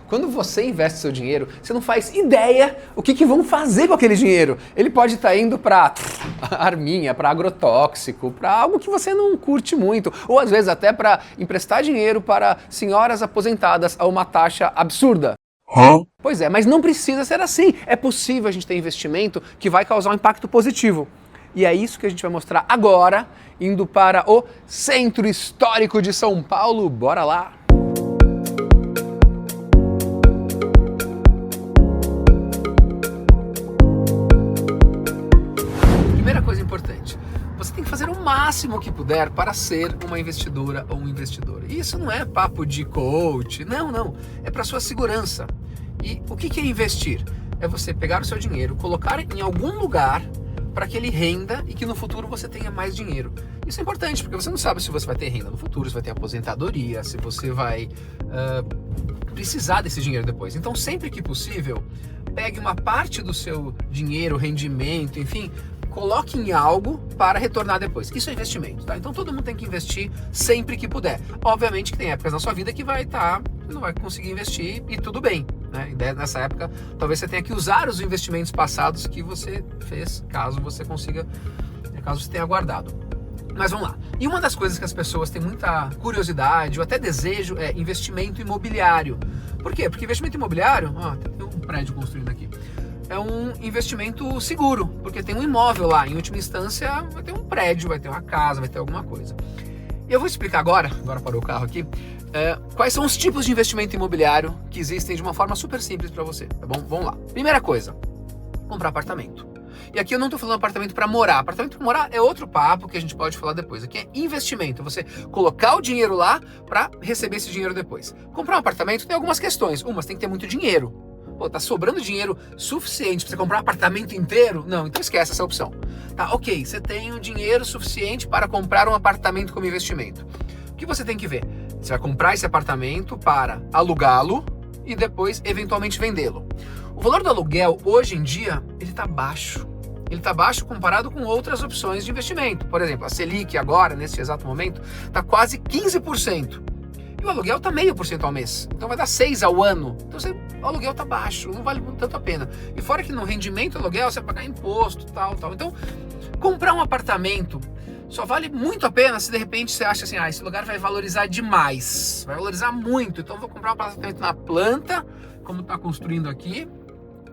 Quando você investe seu dinheiro, você não faz ideia o que vão fazer com aquele dinheiro. Ele pode estar indo para arminha, para agrotóxico, para algo que você não curte muito, ou às vezes até para emprestar dinheiro para senhoras aposentadas a uma taxa absurda. Pois é, mas não precisa ser assim. É possível a gente ter investimento que vai causar um impacto positivo. E é isso que a gente vai mostrar agora, indo para o Centro Histórico de São Paulo. Bora lá! Primeira coisa importante, você tem que fazer o máximo que puder para ser uma investidora ou um investidor. E isso não é papo de coach, não. É para sua segurança. E o que é investir? É você pegar o seu dinheiro, colocar em algum lugar para que ele renda e que no futuro você tenha mais dinheiro. Isso é importante, porque você não sabe se você vai ter renda no futuro, se vai ter aposentadoria, se você vai precisar desse dinheiro depois. Então, sempre que possível, pegue uma parte do seu dinheiro, rendimento, enfim, coloque em algo para retornar depois. Isso é investimento, tá? Então todo mundo tem que investir sempre que puder. Obviamente que tem épocas na sua vida que não vai conseguir investir e tudo bem, né? E nessa época, talvez você tenha que usar os investimentos passados que você fez, caso você tenha guardado. Mas vamos lá. E uma das coisas que as pessoas têm muita curiosidade ou até desejo é investimento imobiliário. Por quê? Porque investimento imobiliário, tem um prédio construindo aqui, é um investimento seguro, porque tem um imóvel lá, em última instância vai ter um prédio, vai ter uma casa, vai ter alguma coisa. E eu vou explicar agora parou o carro aqui, quais são os tipos de investimento imobiliário que existem de uma forma super simples para você, tá bom? Vamos lá. Primeira coisa, comprar apartamento. E aqui eu não estou falando apartamento para morar. Apartamento para morar é outro papo que a gente pode falar depois. Aqui é investimento, você colocar o dinheiro lá para receber esse dinheiro depois. Comprar um apartamento tem algumas questões. Uma, você tem que ter muito dinheiro. Pô, tá sobrando dinheiro suficiente para você comprar um apartamento inteiro? Não, então esquece essa opção. Tá, ok, você tem o dinheiro suficiente para comprar um apartamento como investimento. O que você tem que ver? Você vai comprar esse apartamento para alugá-lo e depois eventualmente vendê-lo. O valor do aluguel, hoje em dia, ele está baixo. Ele está baixo comparado com outras opções de investimento. Por exemplo, a Selic agora, nesse exato momento, está quase 15%. E o aluguel está 0,5% ao mês. Então vai dar 6% ao ano. Então o aluguel está baixo, não vale tanto a pena. E fora que no rendimento do aluguel você vai pagar imposto, tal. Então, comprar um apartamento só vale muito a pena se de repente você acha assim, esse lugar vai valorizar demais. Vai valorizar muito. Então eu vou comprar um apartamento na planta, como está construindo aqui,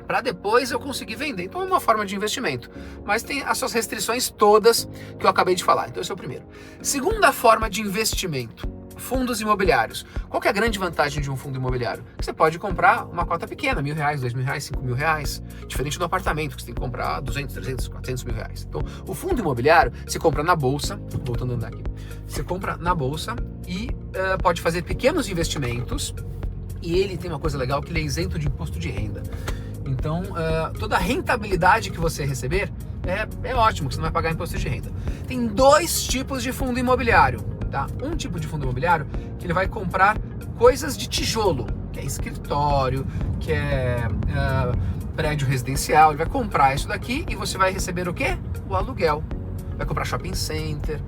para depois eu conseguir vender. Então é uma forma de investimento, mas tem as suas restrições todas que eu acabei de falar. Então esse é o primeiro. Segunda forma de investimento, fundos imobiliários. Qual que é a grande vantagem de um fundo imobiliário? Você pode comprar uma cota pequena, R$1.000, R$2.000, R$5.000, diferente do apartamento, que você tem que comprar 200, 300, 400 mil reais. Então, o fundo imobiliário, você compra na bolsa, voltando a andar aqui, você compra na bolsa e pode fazer pequenos investimentos, e ele tem uma coisa legal, que ele é isento de imposto de renda. Então, toda a rentabilidade que você receber é ótimo, que você não vai pagar imposto de renda. Tem dois tipos de fundo imobiliário, tá? Um tipo de fundo imobiliário que ele vai comprar coisas de tijolo, que é escritório, que é prédio residencial. Ele vai comprar isso daqui e você vai receber o quê? O aluguel. Vai comprar shopping center,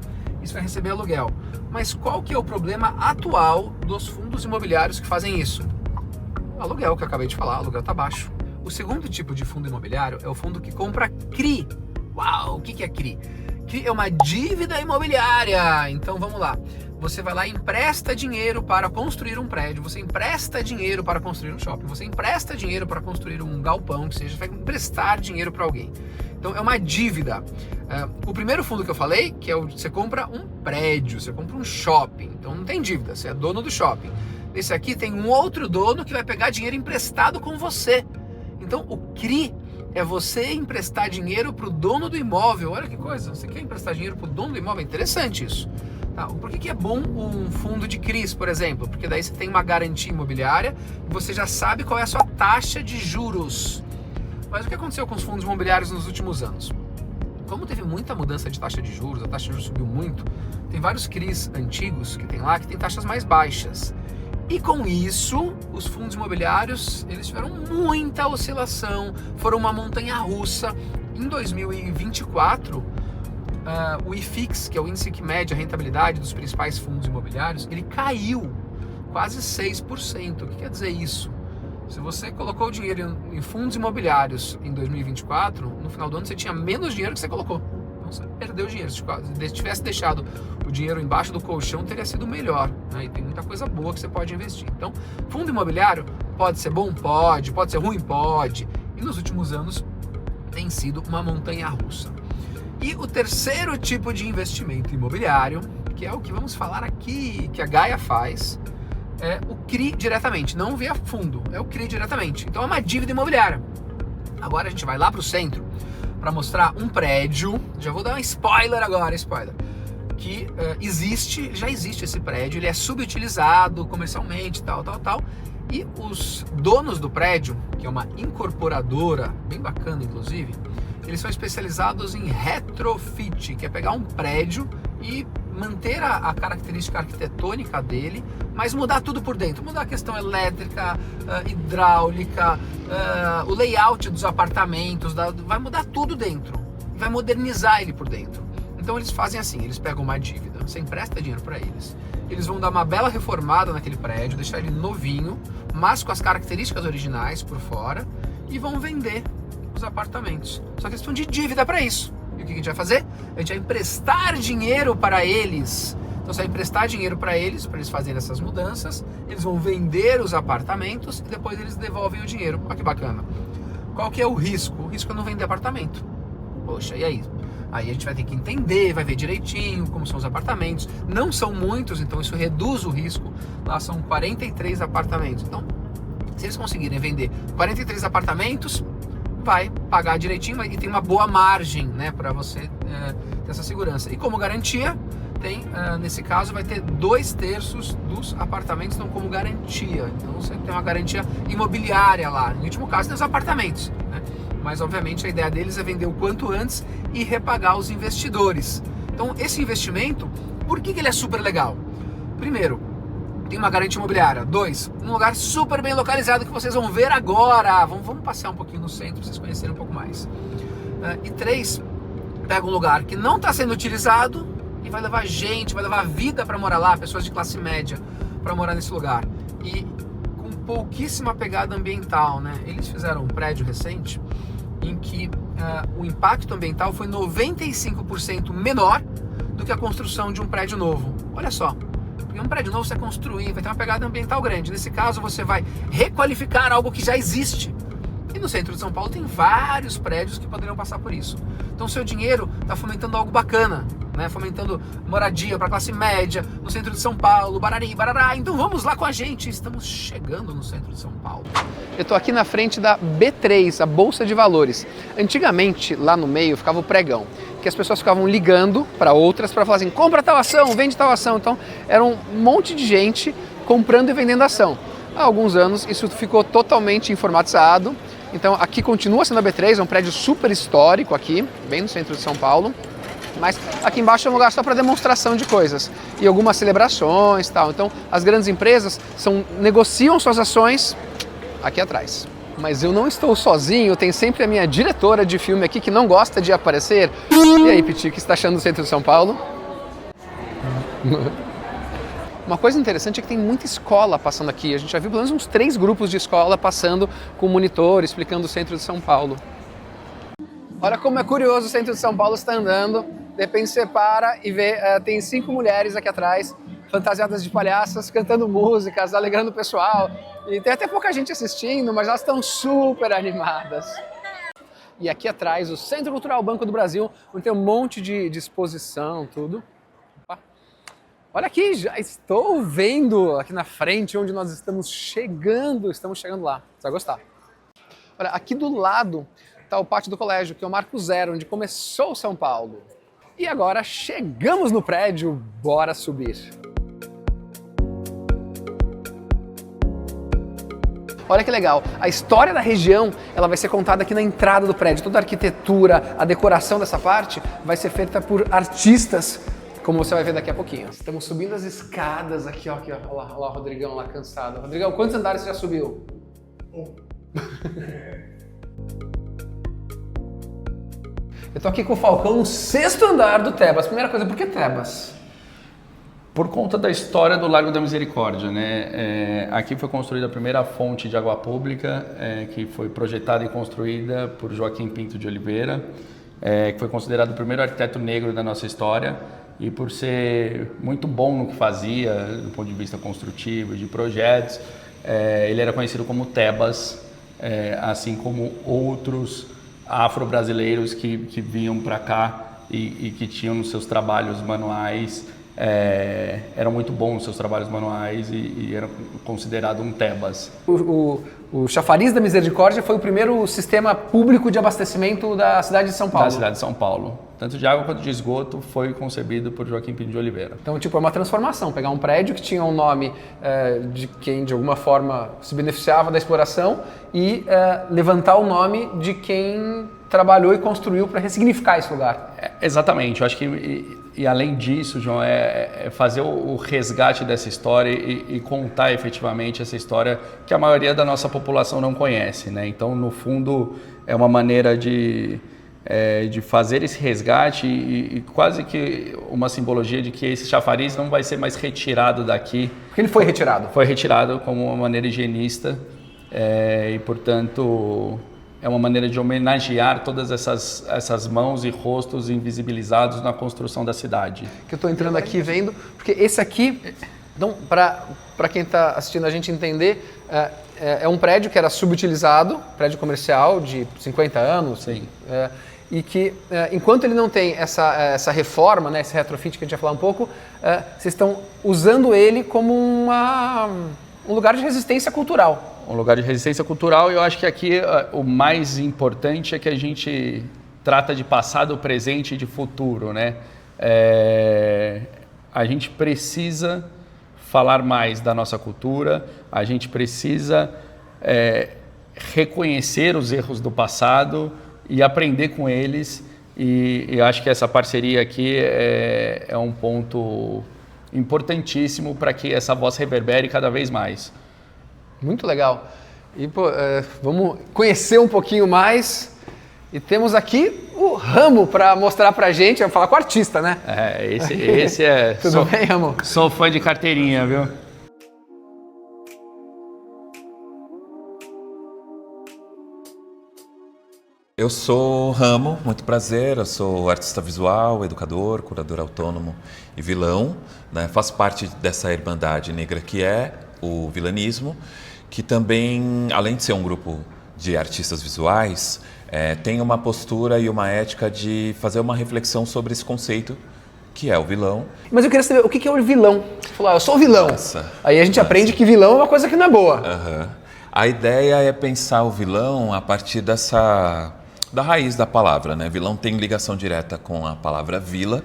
isso vai receber aluguel. Mas qual que é o problema atual dos fundos imobiliários que fazem isso? O aluguel, que eu acabei de falar, o aluguel está baixo. O segundo tipo de fundo imobiliário é o fundo que compra CRI. Uau, o que é CRI? CRI é uma dívida imobiliária. Então vamos lá. Você vai lá e empresta dinheiro para construir um prédio, você empresta dinheiro para construir um shopping, você empresta dinheiro para construir um galpão, que seja, você vai emprestar dinheiro para alguém. Então é uma dívida. O primeiro fundo que eu falei, que é você compra um prédio, você compra um shopping, então não tem dívida, você é dono do shopping. Esse aqui tem um outro dono que vai pegar dinheiro emprestado com você. Então o CRI é você emprestar dinheiro para o dono do imóvel. Olha que coisa, você quer emprestar dinheiro para o dono do imóvel? É interessante isso. Tá, por que é bom um fundo de CRIs, por exemplo? Porque daí você tem uma garantia imobiliária e você já sabe qual é a sua taxa de juros. Mas o que aconteceu com os fundos imobiliários nos últimos anos? Como teve muita mudança de taxa de juros, a taxa de juros subiu muito, tem vários CRIs antigos que tem lá que tem taxas mais baixas. E com isso, os fundos imobiliários, eles tiveram muita oscilação, foram uma montanha-russa. Em 2024, o IFIX, que é o índice que mede a rentabilidade dos principais fundos imobiliários, ele caiu quase 6%. O que quer dizer isso? Se você colocou o dinheiro em fundos imobiliários em 2024, no final do ano você tinha menos dinheiro que você colocou. Então você perdeu dinheiro. Se tivesse deixado o dinheiro embaixo do colchão, teria sido melhor, né? E tem muita coisa boa que você pode investir. Então, fundo imobiliário pode ser bom? Pode ser ruim? Pode. E nos últimos anos tem sido uma montanha-russa. E o terceiro tipo de investimento imobiliário, que é o que vamos falar aqui, que a Gaia faz, é o CRI diretamente, não via fundo, é o CRI diretamente. Então é uma dívida imobiliária. Agora a gente vai lá para o centro para mostrar um prédio, já vou dar um spoiler agora, que já existe esse prédio, ele é subutilizado comercialmente, tal, e os donos do prédio, que é uma incorporadora, bem bacana inclusive, eles são especializados em retrofit, que é pegar um prédio e manter a característica arquitetônica dele, mas mudar tudo por dentro, mudar a questão elétrica, hidráulica, o layout dos apartamentos, vai mudar tudo dentro, vai modernizar ele por dentro. Então eles fazem assim, eles pegam uma dívida, você empresta dinheiro para eles vão dar uma bela reformada naquele prédio, deixar ele novinho, mas com as características originais por fora, e vão vender os apartamentos. Só questão de dívida para isso. E o que a gente vai fazer? A gente vai emprestar dinheiro para eles. Então você vai emprestar dinheiro para eles fazerem essas mudanças, eles vão vender os apartamentos e depois eles devolvem o dinheiro. Olha que bacana. Qual que é o risco? O risco é não vender apartamento. Poxa, e aí? Aí a gente vai ter que entender, vai ver direitinho como são os apartamentos. Não são muitos, então isso reduz o risco. Lá são 43 apartamentos. Então, se eles conseguirem vender 43 apartamentos, vai pagar direitinho e tem uma boa margem, né, para você ter essa segurança. E como garantia, nesse caso vai ter 2/3 dos apartamentos estão como garantia. Então você tem uma garantia imobiliária lá. No último caso, tem os apartamentos, né? Mas obviamente a ideia deles é vender o quanto antes e repagar os investidores. Então esse investimento, por que ele é super legal? Primeiro, tem uma garantia imobiliária. 2, um lugar super bem localizado que vocês vão ver agora. Vamos passear um pouquinho no centro para vocês conhecerem um pouco mais. E 3, pega um lugar que não está sendo utilizado e vai levar gente, vai levar vida para morar lá, pessoas de classe média para morar nesse lugar. E com pouquíssima pegada ambiental, né? Eles fizeram um prédio recente em que o impacto ambiental foi 95% menor do que a construção de um prédio novo. Olha só. Porque um prédio novo você construir, vai ter uma pegada ambiental grande. Nesse caso, você vai requalificar algo que já existe. E no centro de São Paulo tem vários prédios que poderiam passar por isso. Então, seu dinheiro está fomentando algo bacana, né? Fomentando moradia para classe média, no centro de São Paulo, barari, barará. Então, vamos lá com a gente. Estamos chegando no centro de São Paulo. Eu estou aqui na frente da B3, a Bolsa de Valores. Antigamente, lá no meio, ficava o pregão, que as pessoas ficavam ligando para outras para falar assim, compra tal ação, vende tal ação. Então, era um monte de gente comprando e vendendo ação. Há alguns anos, isso ficou totalmente informatizado. Então, aqui continua sendo a B3, é um prédio super histórico aqui, bem no centro de São Paulo. Mas aqui embaixo é um lugar só para demonstração de coisas e algumas celebrações e tal. Então, as grandes empresas negociam suas ações aqui atrás. Mas eu não estou sozinho, tem sempre a minha diretora de filme aqui que não gosta de aparecer. E aí, Piti, o que você está achando do centro de São Paulo? Uma coisa interessante é que tem muita escola passando aqui. A gente já viu pelo menos uns 3 grupos de escola passando com monitor, explicando o centro de São Paulo. Olha como é curioso o centro de São Paulo está andando. De repente você para e vê, tem 5 mulheres aqui atrás, fantasiadas de palhaças, cantando músicas, alegrando o pessoal. E tem até pouca gente assistindo, mas elas estão super animadas. E aqui atrás, o Centro Cultural Banco do Brasil, onde tem um monte de exposição, tudo. Opa. Olha aqui, já estou vendo aqui na frente onde nós estamos chegando lá. Você vai gostar. Olha, aqui do lado está o pátio do colégio, que é o Marco Zero, onde começou São Paulo. E agora chegamos no prédio, bora subir. Olha que legal, a história da região ela vai ser contada aqui na entrada do prédio. Toda a arquitetura, a decoração dessa parte vai ser feita por artistas, como você vai ver daqui a pouquinho. Estamos subindo as escadas aqui, ó. Olha lá o Rodrigão lá cansado. Rodrigão, quantos andares você já subiu? 1. Eu tô aqui com o Falcão no 6º andar do Tebas. Primeira coisa, por que Tebas? Por conta da história do Lago da Misericórdia, né? Aqui foi construída a primeira fonte de água pública, que foi projetada e construída por Joaquim Pinto de Oliveira, que foi considerado o primeiro arquiteto negro da nossa história, e por ser muito bom no que fazia, do ponto de vista construtivo e de projetos, ele era conhecido como Tebas, assim como outros afro-brasileiros que vinham para cá e que tinham nos seus trabalhos manuais, eram muito bons nos seus trabalhos manuais e eram considerado um Tebas. O Chafariz da Misericórdia foi o primeiro sistema público de abastecimento da cidade de São Paulo. Da cidade de São Paulo. Tanto de água quanto de esgoto foi concebido por Joaquim Pinto de Oliveira. Então, tipo, é uma transformação. Pegar um prédio que tinha um nome de quem, de alguma forma, se beneficiava da exploração e levantar o nome de quem trabalhou e construiu para ressignificar esse lugar. Exatamente. Eu acho que, e além disso, João, é fazer o resgate dessa história e contar efetivamente essa história que a maioria da nossa população não conhece, né? Então, no fundo, é uma maneira de fazer esse resgate e quase que uma simbologia de que esse chafariz não vai ser mais retirado daqui. Porque ele foi retirado? Foi retirado como uma maneira higienista e, portanto, é uma maneira de homenagear todas essas mãos e rostos invisibilizados na construção da cidade. Que eu estou entrando aqui vendo, porque esse aqui, então, para quem está assistindo a gente entender, é um prédio que era subutilizado, prédio comercial de 50 anos. Sim. E que, enquanto ele não tem essa reforma, né, esse retrofit que a gente vai falar um pouco, vocês estão usando ele como um lugar de resistência cultural. Um lugar de resistência cultural, e eu acho que aqui o mais importante é que a gente trata de passado, presente e de futuro, né? A gente precisa falar mais da nossa cultura, a gente precisa reconhecer os erros do passado e aprender com eles, e eu acho que essa parceria aqui é um ponto importantíssimo para que essa voz reverbere cada vez mais. Muito legal. E vamos conhecer um pouquinho mais. E temos aqui o Ramo para mostrar pra gente. Eu vou falar com o artista, né? Esse é... Tudo bem, Ramo? Sou fã de carteirinha, viu? Eu sou Ramo, muito prazer, eu sou artista visual, educador, curador autônomo e vilão, né? Faço parte dessa irmandade negra que é o vilanismo, que também, além de ser um grupo de artistas visuais, tem uma postura e uma ética de fazer uma reflexão sobre esse conceito que é o vilão. Mas eu queria saber, o que é o vilão? Você falou, eu sou o vilão. Aí a gente aprende que vilão é uma coisa que não é boa. Uhum. A ideia é pensar o vilão a partir da raiz da palavra, né? Vilão tem ligação direta com a palavra vila,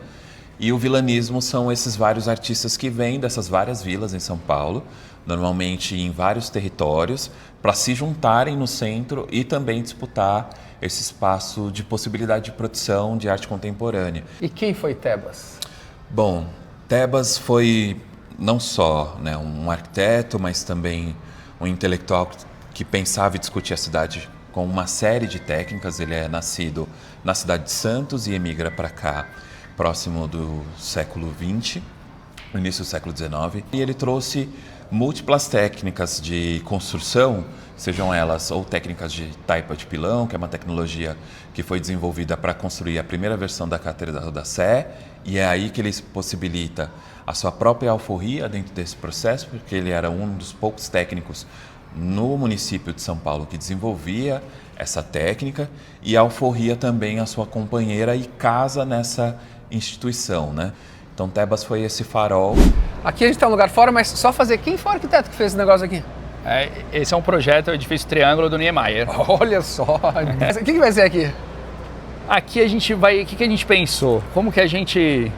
e o vilanismo são esses vários artistas que vêm dessas várias vilas em São Paulo, normalmente em vários territórios, para se juntarem no centro e também disputar esse espaço de possibilidade de produção de arte contemporânea. E quem foi Tebas? Bom, Tebas foi não só, né, um arquiteto, mas também um intelectual que pensava e discutia a cidade com uma série de técnicas. Ele é nascido na cidade de Santos e emigra para cá próximo do século XX, no início do século XIX. E ele trouxe múltiplas técnicas de construção, sejam elas ou técnicas de taipa de pilão, que é uma tecnologia que foi desenvolvida para construir a primeira versão da Catedral da Sé, e é aí que ele possibilita a sua própria alforria dentro desse processo, porque ele era um dos poucos técnicos no município de São Paulo que desenvolvia essa técnica, e a alforria também a sua companheira e casa nessa instituição, né? Então Tebas foi esse farol. Aqui a gente está um lugar fora, mas só fazer, quem foi o arquiteto que fez esse negócio aqui? Esse é um projeto, o edifício Triângulo do Niemeyer. Olha só! O que vai ser aqui? Aqui a gente vai, o que a gente pensou? Como que a gente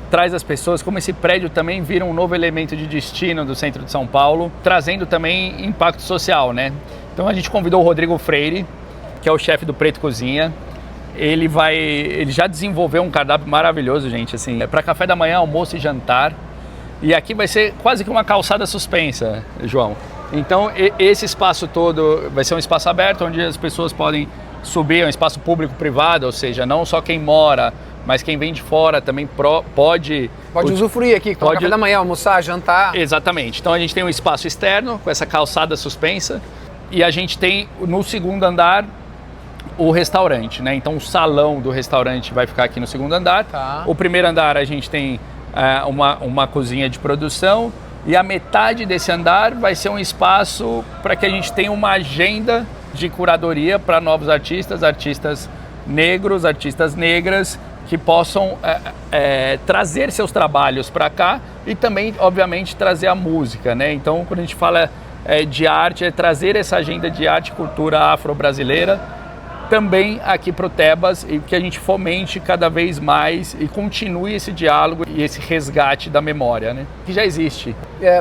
traz as pessoas, como esse prédio também vira um novo elemento de destino do centro de São Paulo, trazendo também impacto social, né? Então a gente convidou o Rodrigo Freire, que é o chefe do Preto Cozinha. Ele já desenvolveu um cardápio maravilhoso, gente, assim, para café da manhã, almoço e jantar. E aqui vai ser quase que uma calçada suspensa, João. Então esse espaço todo vai ser um espaço aberto, onde as pessoas podem subir, é um espaço público-privado, ou seja, não só quem mora mas quem vem de fora também pode usufruir aqui, tomar café da manhã, almoçar, jantar. Exatamente. Então a gente tem um espaço externo com essa calçada suspensa e a gente tem no segundo andar o restaurante, né? Então o salão do restaurante vai ficar aqui no segundo andar. Tá. O primeiro andar a gente tem uma cozinha de produção e a metade desse andar vai ser um espaço para que a gente tenha uma agenda de curadoria para novos artistas negros, artistas negras que possam trazer seus trabalhos para cá e também, obviamente, trazer a música, né? Então, quando a gente fala de arte, é trazer essa agenda de arte e cultura afro-brasileira também aqui para o Tebas e que a gente fomente cada vez mais e continue esse diálogo e esse resgate da memória, né? Que já existe.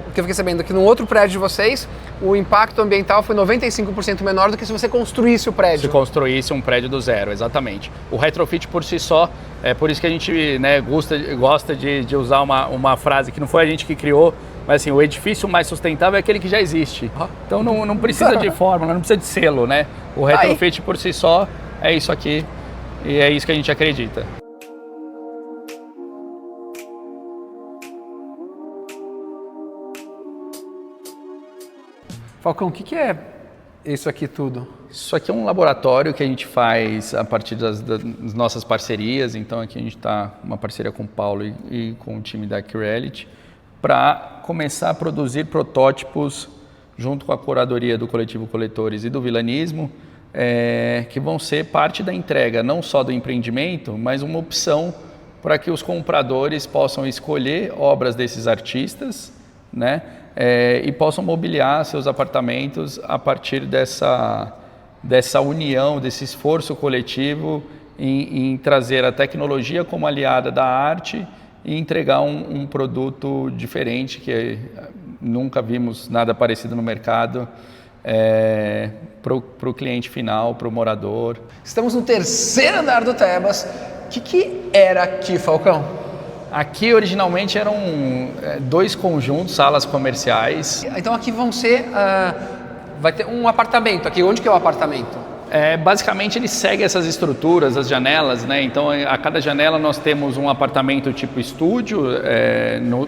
Porque eu fiquei sabendo que no outro prédio de vocês, o impacto ambiental foi 95% menor do que se você construísse o prédio. Se construísse um prédio do zero, exatamente. O retrofit por si só, é por isso que a gente, né, gosta de usar uma frase que não foi a gente que criou, mas assim, o edifício mais sustentável é aquele que já existe. Então não precisa de fórmula, não precisa de selo, né? O retrofit por si só é isso aqui e é isso que a gente acredita. Falcão, o que é isso aqui tudo? Isso aqui é um laboratório que a gente faz a partir das nossas parcerias. Então aqui a gente está uma parceria com o Paulo e com o time da Curality para começar a produzir protótipos junto com a curadoria do Coletivo Coletores e do Vilanismo, que vão ser parte da entrega, não só do empreendimento, mas uma opção para que os compradores possam escolher obras desses artistas, né, e possam mobiliar seus apartamentos a partir dessa união, desse esforço coletivo em trazer a tecnologia como aliada da arte e entregar um produto diferente, que nunca vimos nada parecido no mercado, para o cliente final, para o morador. Estamos no terceiro andar do Tebas. O que era aqui, Falcão? Aqui originalmente eram 2 conjuntos, salas comerciais. Então aqui vão ser, vai ter um apartamento aqui. Onde que é o apartamento? Basicamente ele segue essas estruturas, as janelas, né? Então a cada janela nós temos um apartamento tipo estúdio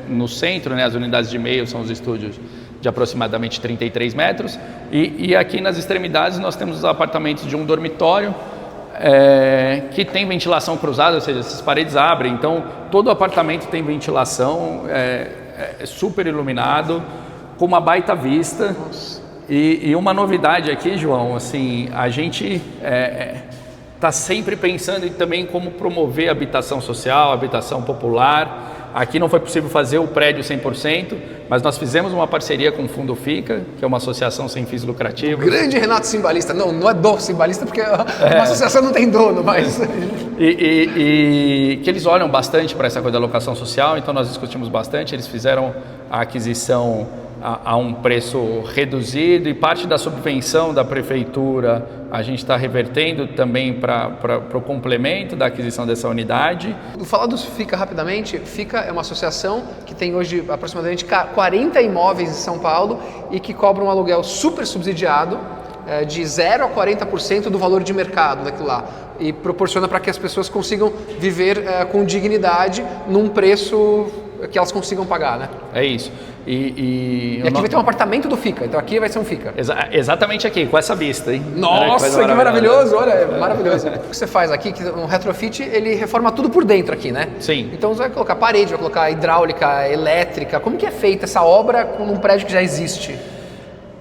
no centro, né? As unidades de meio são os estúdios de aproximadamente 33 metros e aqui nas extremidades nós temos os apartamentos de um dormitório que tem ventilação cruzada, ou seja, essas paredes abrem, então todo o apartamento tem ventilação, super iluminado, com uma baita vista. Nossa. E uma novidade aqui, João, assim, a gente está sempre pensando em também como promover a habitação social, a habitação popular. Aqui não foi possível fazer o prédio 100%, mas nós fizemos uma parceria com o Fundo Fica, que é uma associação sem fins lucrativos. Grande Renato Cimbalista, não é do Cimbalista, porque uma associação não tem dono, mas... E que eles olham bastante para essa coisa da locação social, então nós discutimos bastante, eles fizeram a aquisição a um preço reduzido e parte da subvenção da prefeitura a gente está revertendo também para o complemento da aquisição dessa unidade. Vou falar do Fica rapidamente. Fica é uma associação que tem hoje aproximadamente 40 imóveis em São Paulo e que cobra um aluguel super subsidiado de 0 a 40% do valor de mercado daquilo lá e proporciona para que as pessoas consigam viver com dignidade num preço que elas consigam pagar, né? É isso. E aqui vai ter um apartamento do Fica, então aqui vai ser um Fica. Exatamente aqui, com essa vista, hein? Nossa, que maravilhoso, olha, é maravilhoso. O que você faz aqui, que um retrofit, ele reforma tudo por dentro aqui, né? Sim. Então você vai colocar parede, vai colocar hidráulica, elétrica. Como que é feita essa obra num prédio que já existe?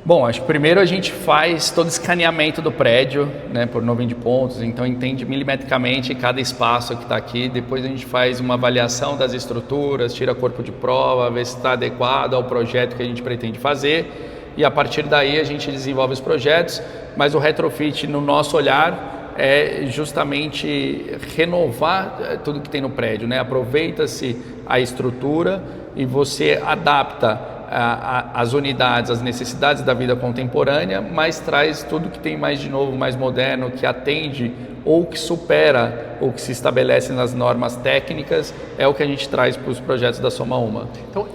Bom, acho que primeiro a gente faz todo o escaneamento do prédio, né, por nuvem de pontos, então entende milimetricamente cada espaço que está aqui, depois a gente faz uma avaliação das estruturas, tira corpo de prova, vê se está adequado ao projeto que a gente pretende fazer e a partir daí a gente desenvolve os projetos, mas o retrofit no nosso olhar é justamente renovar tudo que tem no prédio, né? Aproveita-se a estrutura e você adapta as unidades, as necessidades da vida contemporânea, mas traz tudo que tem mais de novo, mais moderno, que atende ou que supera ou que se estabelece nas normas técnicas, é o que a gente traz para os projetos da Soma Uma. Então,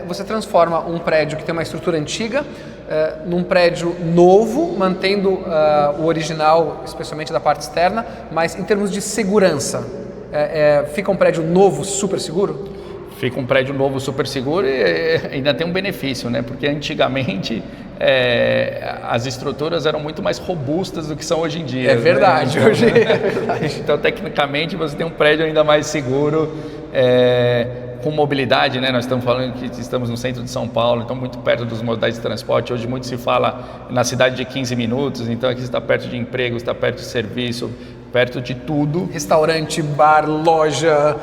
você transforma um prédio que tem uma estrutura antiga num prédio novo, mantendo o original, especialmente da parte externa, mas em termos de segurança. fica um prédio novo, super seguro? Fica um prédio novo super seguro e ainda tem um benefício, né? Porque antigamente as estruturas eram muito mais robustas do que são hoje em dia. É verdade, né? hoje é verdade. Então, tecnicamente, você tem um prédio ainda mais seguro, com mobilidade, né? Nós estamos falando que estamos no centro de São Paulo, então muito perto dos modais de transporte. Hoje muito se fala na cidade de 15 minutos, então aqui você está perto de emprego, está perto de serviço, perto de tudo. Restaurante, bar, loja...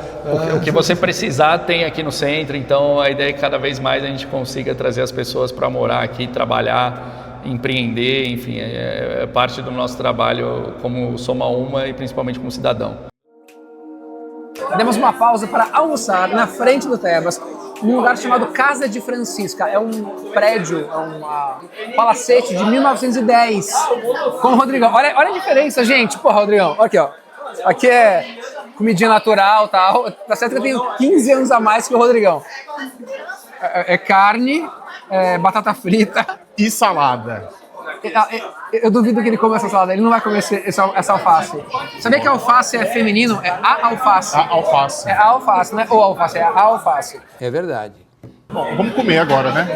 O que você precisar tem aqui no centro, então a ideia é que cada vez mais a gente consiga trazer as pessoas para morar aqui, trabalhar, empreender, enfim, é parte do nosso trabalho como Soma Uma e principalmente como cidadão. Demos uma pausa para almoçar na frente do Tebas, num lugar chamado Casa de Francisca. É um prédio, um palacete de 1910, com o Rodrigão. Olha a diferença, gente. Porra, Rodrigão, aqui, ó. Aqui é comidinha natural, tal. Tá certo que eu tenho 15 anos a mais que o Rodrigão. É carne, batata frita e salada. Eu duvido que ele coma essa salada, ele não vai comer essa alface. Sabia que a alface é feminino? É a alface. A alface. É a alface, não é o alface, é a alface. É verdade. Bom, vamos comer agora, né?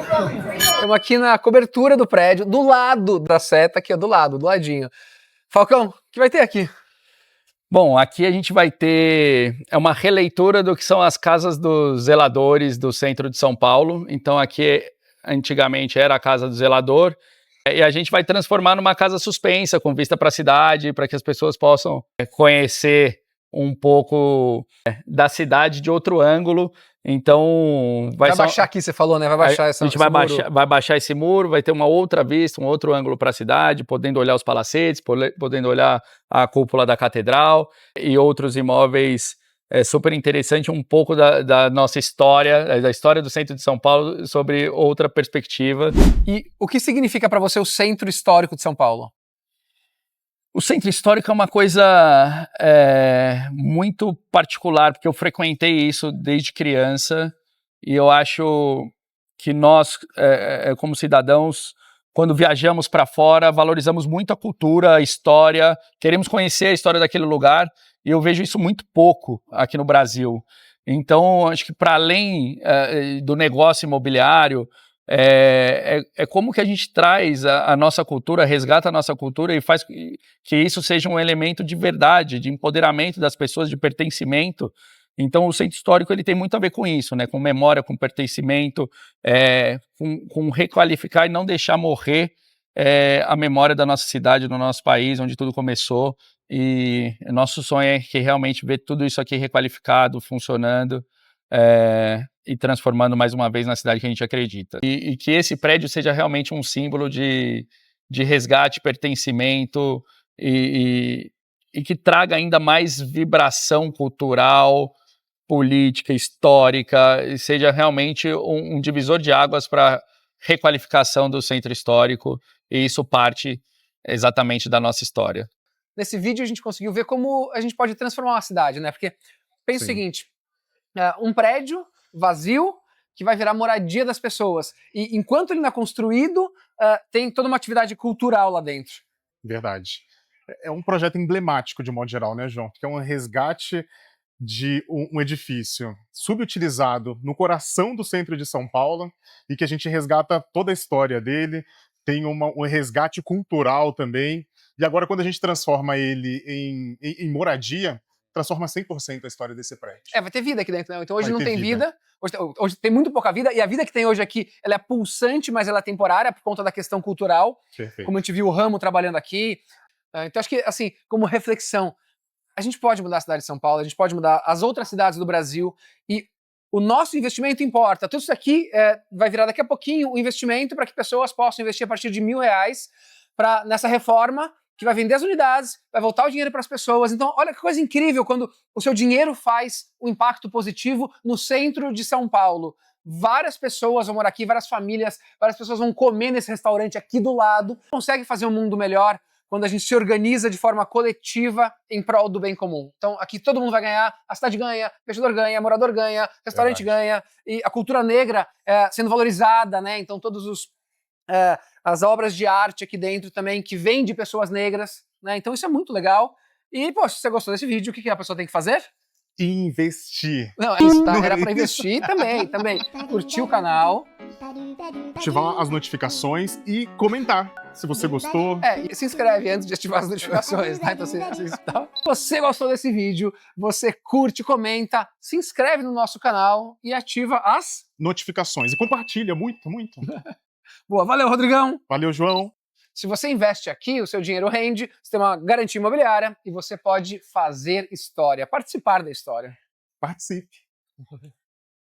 Estamos aqui na cobertura do prédio, do lado da seta, aqui, ó, do ladinho. Falcão, o que vai ter aqui? Bom, aqui a gente vai ter uma releitura do que são as casas dos zeladores do centro de São Paulo. Então aqui antigamente era a casa do zelador, e a gente vai transformar numa casa suspensa, com vista para a cidade, para que as pessoas possam conhecer um pouco da cidade de outro ângulo. Então vai baixar aqui, você falou, né? Vai baixar esse muro. Vai baixar esse muro, vai ter uma outra vista, um outro ângulo para a cidade, podendo olhar os palacetes, podendo olhar a cúpula da catedral e outros imóveis. É super interessante, um pouco da nossa história, da história do centro de São Paulo, sobre outra perspectiva. E o que significa para você o centro histórico de São Paulo? O centro histórico é uma coisa muito particular, porque eu frequentei isso desde criança e eu acho que nós, como cidadãos, quando viajamos para fora, valorizamos muito a cultura, a história, queremos conhecer a história daquele lugar, e eu vejo isso muito pouco aqui no Brasil. Então, acho que para além do negócio imobiliário, como que a gente traz a nossa cultura, resgata a nossa cultura e faz que isso seja um elemento de verdade, de empoderamento das pessoas, de pertencimento. Então o centro histórico ele tem muito a ver com isso, né? Com memória, com pertencimento, com requalificar e não deixar morrer a memória da nossa cidade, do nosso país, onde tudo começou. E nosso sonho é que realmente ver tudo isso aqui requalificado, funcionando, e transformando mais uma vez na cidade que a gente acredita. E que esse prédio seja realmente um símbolo de resgate, pertencimento e que traga ainda mais vibração cultural, política, histórica, e seja realmente um divisor de águas para requalificação do centro histórico, e isso parte exatamente da nossa história. Nesse vídeo a gente conseguiu ver como a gente pode transformar uma cidade, né? Porque pensa o seguinte, um prédio vazio que vai virar moradia das pessoas. E enquanto ele não é construído, tem toda uma atividade cultural lá dentro. Verdade. É um projeto emblemático de modo geral, né, João? Que é um resgate de um edifício subutilizado no coração do centro de São Paulo e que a gente resgata toda a história dele, tem um resgate cultural também. E agora, quando a gente transforma ele em moradia, transforma 100% a história desse prédio. Vai ter vida aqui dentro, né? Então hoje não tem vida. Hoje tem muito pouca vida, e a vida que tem hoje aqui, ela é pulsante, mas ela é temporária por conta da questão cultural. Perfeito. Como a gente viu o Ramo trabalhando aqui. Então acho que, assim, como reflexão, a gente pode mudar a cidade de São Paulo, a gente pode mudar as outras cidades do Brasil, e o nosso investimento importa. Tudo isso aqui vai virar daqui a pouquinho um investimento para que pessoas possam investir a partir de R$1.000 nessa reforma, que vai vender as unidades, vai voltar o dinheiro para as pessoas. Então, olha que coisa incrível quando o seu dinheiro faz um impacto positivo no centro de São Paulo. Várias pessoas vão morar aqui, várias famílias, várias pessoas vão comer nesse restaurante aqui do lado. Consegue fazer um mundo melhor quando a gente se organiza de forma coletiva em prol do bem comum. Então, aqui todo mundo vai ganhar, a cidade ganha, investidor ganha, morador ganha, restaurante ganha, e a cultura negra sendo valorizada, né? Então, todos as obras de arte aqui dentro também, que vêm de pessoas negras, né? Então isso é muito legal. E, pô, se você gostou desse vídeo, o que a pessoa tem que fazer? investir. Não, isso tá, Não era é para investir também. Curtir o canal. Ativar as notificações e comentar se você gostou. E se inscreve antes de ativar as notificações, tá? Então, se você gostou desse vídeo, você curte, comenta, se inscreve no nosso canal e ativa as... Notificações. E compartilha muito, muito. Boa, valeu, Rodrigão! Valeu, João. Se você investe aqui, o seu dinheiro rende, você tem uma garantia imobiliária e você pode fazer história, participar da história. Participe.